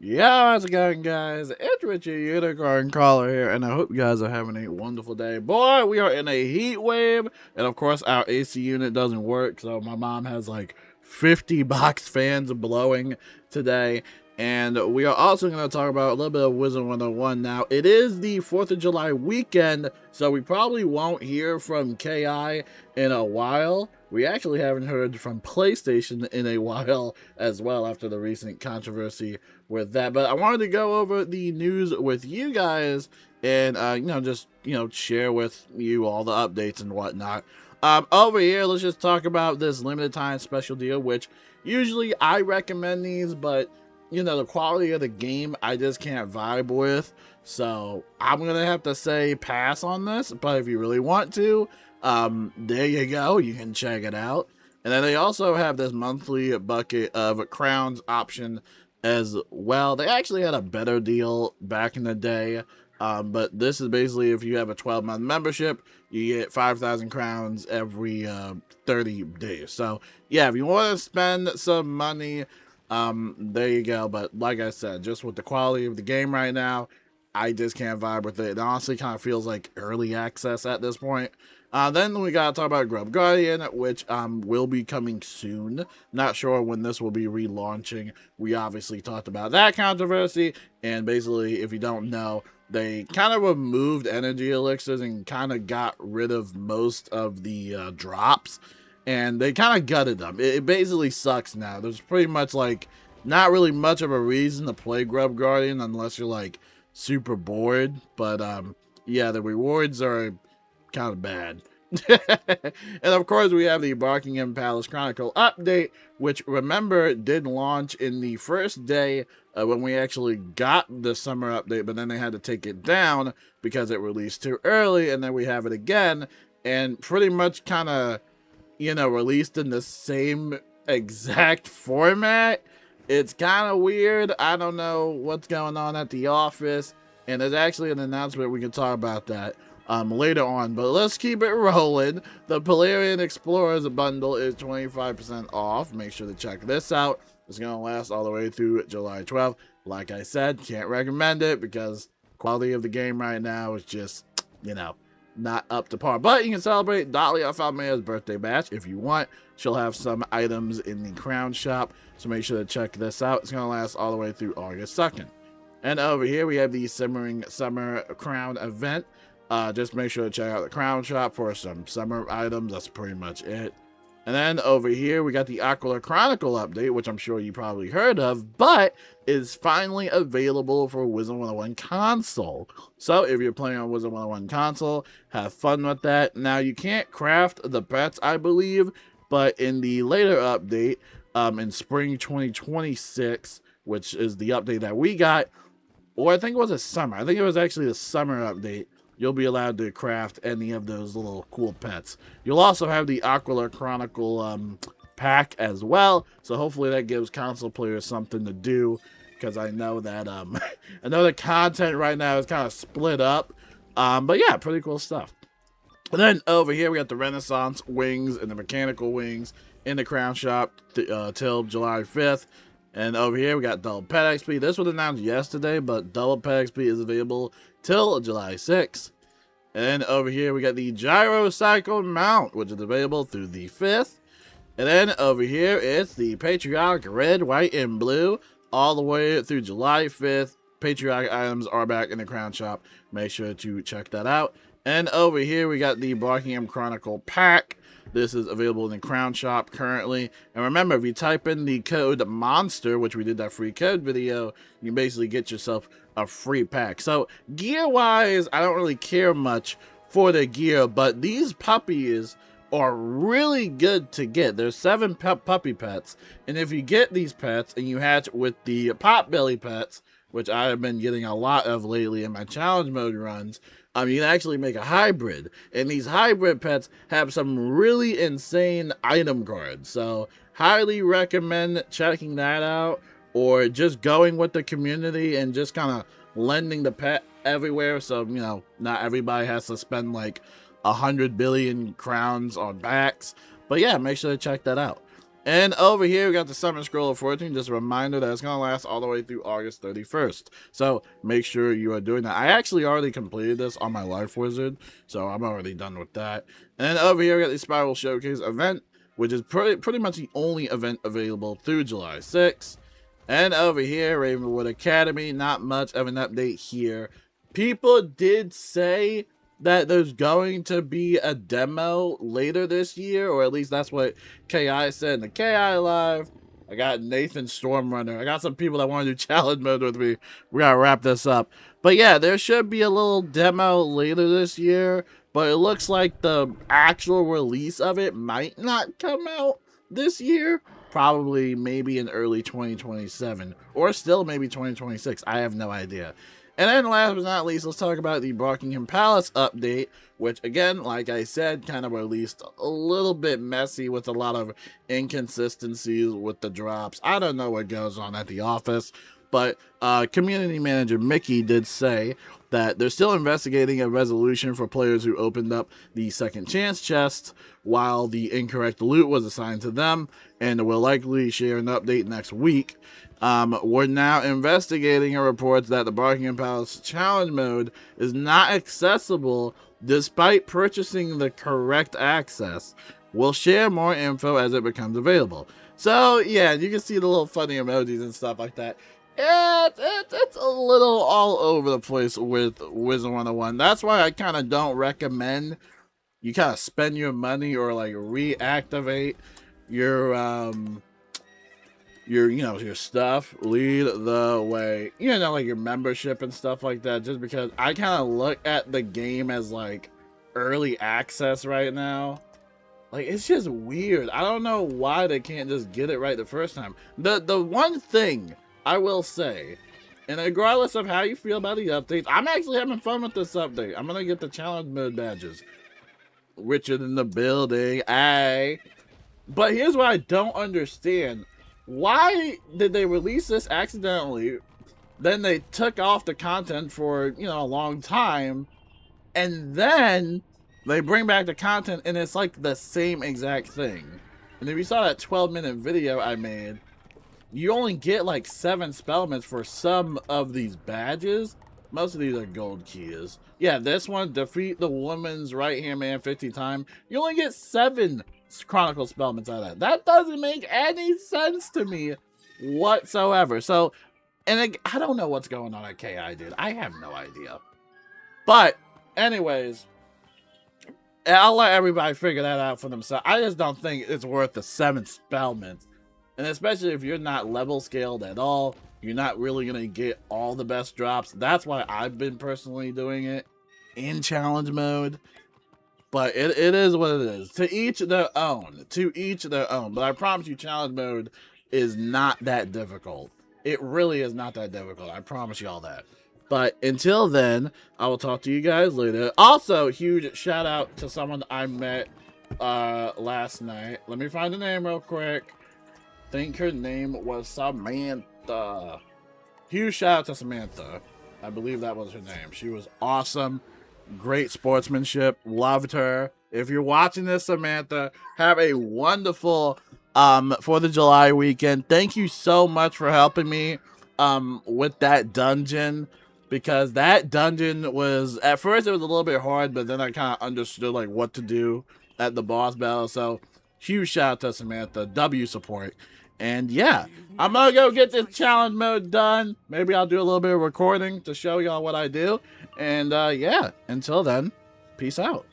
Yeah, how's it going, guys? It's Richard Unicorn Caller here, and I hope you guys are having a wonderful day. Boy, we are in a heat wave, and of course, our AC unit doesn't work, so my mom has like 50 box fans blowing today. And we are also going to talk about a little bit of Wizard101 now. It is the 4th of July weekend, so we probably won't hear from KI in a while. We actually haven't heard from PlayStation in a while as well after the recent controversy with that. But I wanted to go over the news with you guys and, just, share with you all the updates and whatnot. Over here, let's just talk about this limited time special deal, which usually I recommend these, but the quality of the game I just can't vibe with. So I'm gonna have to say pass on this. But if you really want to, there you go. You can check it out. And then they also have this monthly bucket of crowns option as well. They actually had a better deal back in the day. But this is basically if you have a 12-month membership, you get 5,000 crowns every 30 days. So yeah, if you want to spend some money, there you go. But like I said, just with the quality of the game right now, I just can't vibe with it. It honestly kind of feels like early access at this point. Then we gotta talk about Grub Guardian, which will be coming soon. Not sure when this will be relaunching. We obviously talked about that controversy, and basically, if you don't know, they kind of removed energy elixirs and kind of got rid of most of the drops, and they kind of gutted them. It basically sucks now. There's pretty much like not really much of a reason to play Grub Guardian unless you're like super bored. But yeah, the rewards are kind of bad. And of course, we have the Buckingham Palace Chronicle update, which remember did launch in the first day when we actually got the summer update, but then they had to take it down because it released too early, and then we have it again, and pretty much kind of, released in the same exact format. It's kind of weird. I don't know what's going on at the office, and there's actually an announcement. We can talk about that later on, but let's keep it rolling. The Polarian Explorers bundle is 25% off. Make sure to check this out. It's going to last all the way through July 12th. Like I said, can't recommend it because quality of the game right now is just, not up to par. But you can celebrate Dahlia Falmea's birthday bash if you want. She'll have some items in the crown shop, so make sure to check this out. It's going to last all the way through August 2nd. And over here, we have the Simmering Summer Crown event. Just make sure to check out the crown shop for some summer items. That's pretty much it. And then over here, we got the Aquila Chronicle update, which I'm sure you probably heard of, but is finally available for Wizard101 console. So if you're playing on Wizard101 console, have fun with that. Now, you can't craft the pets, I believe, but in the later update, in spring 2026, which is the update that we got, or I think it was a summer. I think it was actually the summer update. You'll be allowed to craft any of those little cool pets. You'll also have the Aquila Chronicle pack as well. So hopefully that gives console players something to do, because I know that I know the content right now is kind of split up. But yeah, pretty cool stuff. And then over here we got the Renaissance wings and the mechanical wings in the crown shop till July 5th. And over here we got double pet XP. This was announced yesterday, but double pet XP is available till July 6th. And then over here we got the Gyrocycle mount, which is available through the 5th. And then over here it's the Patriotic red, white, and blue all the way through July 5th. Patriotic items are back in the crown shop. Make sure to check that out. And over here we got the Buckingham Chronicle pack. This is available in the crown shop currently. And remember, if you type in the code MONSTER, which we did that free code video, you can basically get yourself a free pack. So gear-wise, I don't really care much for the gear, but these puppies are really good to get. There's 7 puppy pets, and if you get these pets and you hatch with the Potbelly pets, which I have been getting a lot of lately in my challenge mode runs, you can actually make a hybrid, and these hybrid pets have some really insane item cards. So highly recommend checking that out, or just going with the community and just kind of lending the pet everywhere. So not everybody has to spend like 100 billion crowns on packs. But yeah, make sure to check that out. And over here, we got the Summon Scroll of Fortune. Just a reminder that it's going to last all the way through August 31st. So make sure you are doing that. I actually already completed this on my Life Wizard, so I'm already done with that. And then over here, we got the Spiral Showcase event, which is pretty much the only event available through July 6th. And over here, Ravenwood Academy, not much of an update here. People did say that there's going to be a demo later this year, or at least that's what KI said in the KI Live. I got Nathan Stormrunner. I got some people that want to do challenge mode with me. We gotta wrap this up. But yeah, there should be a little demo later this year, but it looks like the actual release of it might not come out this year. Probably maybe in early 2027, or still maybe 2026. I have no idea. And then last but not least, let's talk about the Buckingham Palace update, which again, like I said, kind of released a little bit messy with a lot of inconsistencies with the drops. I don't know what goes on at the office, but community manager Mickey did say that they're still investigating a resolution for players who opened up the second chance chest while the incorrect loot was assigned to them, and will likely share an update next week. We're now investigating reports that the Buckingham Palace challenge mode is not accessible despite purchasing the correct access. We'll share more info as it becomes available. So yeah, you can see the little funny emojis and stuff like that. It's a little all over the place with Wizard101. That's why I kind of don't recommend you kind of spend your money or like reactivate your your stuff. Lead the way, like your membership and stuff like that, just because I kind of look at the game as like early access right now. Like, it's just weird. I don't know why they can't just get it right the first time. The one thing I will say, and regardless of how you feel about the updates, I'm actually having fun with this update. I'm gonna get the challenge mode badges. Richard in the building, but here's what I don't understand. Why did they release this accidentally? Then they took off the content for, a long time. And then they bring back the content and it's like the same exact thing. And if you saw that 12-minute video I made, you only get like 7 spellments for some of these badges. Most of these are gold keys. Yeah, this one, defeat the woman's right-hand man 50 times. You only get 7 Chronicle spellments out of that. That doesn't make any sense to me whatsoever. So, and I don't know what's going on at KI, dude. I have no idea. But, anyways, I'll let everybody figure that out for themselves. I just don't think it's worth the 7 spellments. And especially if you're not level scaled at all, you're not really going to get all the best drops. That's why I've been personally doing it in challenge mode. But it is what it is. To each their own. To each their own. But I promise you, challenge mode is not that difficult. It really is not that difficult. I promise you all that. But until then, I will talk to you guys later. Also, huge shout out to someone I met last night. Let me find the name real quick. I think her name was Samantha. Huge shout out to Samantha. I believe that was her name. She was awesome. Great sportsmanship. Loved her. If you're watching this, Samantha, have a wonderful 4th of July weekend. Thank you so much for helping me with that dungeon, because that dungeon was, at first it was a little bit hard, but then I kind of understood like what to do at the boss battle. So huge shout out to Samantha. W support. And yeah, I'm gonna go get this challenge mode done. Maybe I'll do a little bit of recording to show y'all what I do. And yeah, until then, peace out.